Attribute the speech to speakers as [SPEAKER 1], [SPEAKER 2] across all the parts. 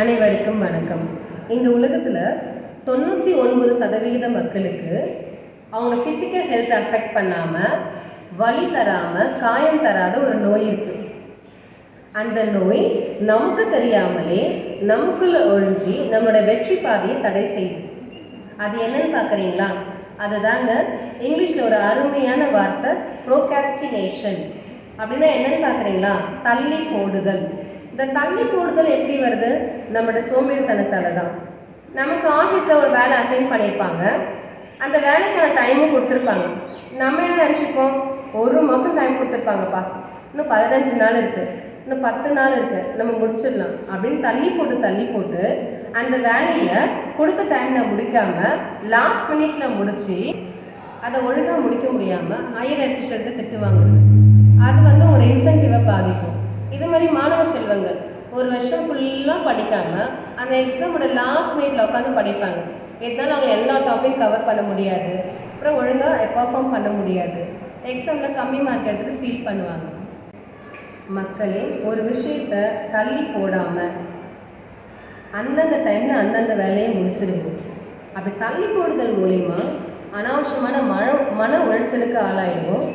[SPEAKER 1] அனைவருக்கும் வணக்கம். இந்த உலகத்தில் 99% மக்களுக்கு அவங்க ஃபிசிக்கல் ஹெல்த் அஃபெக்ட் பண்ணாமல், வலி தராமல், காயம் தராத ஒரு நோய் இருக்குது. அந்த நோய் நமக்கு தெரியாமலே நமக்குள்ளே ஒழிஞ்சி நம்மளோட வெற்றி பாதையை தடை செய்யுது. அது என்னன்னு பார்க்குறீங்களா? அதுதாங்க இங்கிலீஷில் ஒரு அருமையான வார்த்தை ப்ரோகாஸ்டினேஷன். அப்படின்னா என்னன்னு பார்க்குறீங்களா? தள்ளி போடுதல். இந்த தள்ளி போடுதல் எப்படி வருது? நம்மளோட சோம்பேறித்தனத்தால் தான். நமக்கு ஆஃபீஸில் ஒரு வேலை அசைன் பண்ணியிருப்பாங்க, அந்த வேலைக்கான டைமும் கொடுத்துருப்பாங்க. நம்ம என்ன நினச்சிப்போம், 1 மாதம் டைம் கொடுத்துருப்பாங்கப்பா, இன்னும் 15 நாள் இருக்குது, இன்னும் 10 நாள் இருக்குது, நம்ம முடிச்சிடலாம் அப்படின்னு தள்ளி போட்டு அந்த வேலையை கொடுத்த டைமில் முடிக்காமல் லாஸ்ட் மினிட்ல முடித்து அதை ஒழுங்காக முடிக்க முடியாமல் ஹையர் எஃபிஷியன்ட்டு திட்டுவாங்க. அது உங்களோட இன்சென்டிவை பாதிக்கும். இது மாதிரி மாணவ செல்வங்கள் 1 வருஷம் ஃபுல்லாக படிக்காமல் அந்த எக்ஸாமோட லாஸ்ட் மினிட்ல உட்காந்து படிப்பாங்க. இதனால் அவங்க எல்லா டாபிக் கவர் பண்ண முடியாது, அப்புறம் ஒழுங்காக பெர்ஃபார்ம் பண்ண முடியாது, எக்ஸாமில் கம்மி மார்க் எடுத்துகிட்டு ஃபீல் பண்ணுவாங்க. மக்களே, ஒரு விஷயத்தை தள்ளி போடாமல் அந்தந்த டைமில் அந்தந்த வேலையை முடிச்சிடுங்க. அப்படி தள்ளி போடுதல் மூலிமா அனாவசியமான மன உளைச்சலுக்கு ஆளாயிடுவோம்.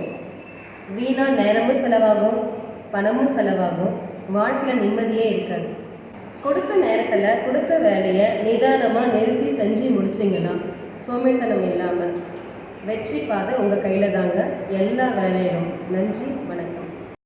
[SPEAKER 1] வீணாக நேரமும் செலவாகும், பணமும் செலவாகும், வாழ்க்கையில் நிம்மதியே இருக்காது. கொடுத்த நேரத்தில் கொடுத்த வேலையை நிதானமாக நிறுத்தி செஞ்சு முடிச்சிங்கன்னா சோம்பேறித்தனம் இல்லாமல் வெற்றி பாதை உங்கள் கையில் தாங்க. எல்லா வேலையிலும். நன்றி.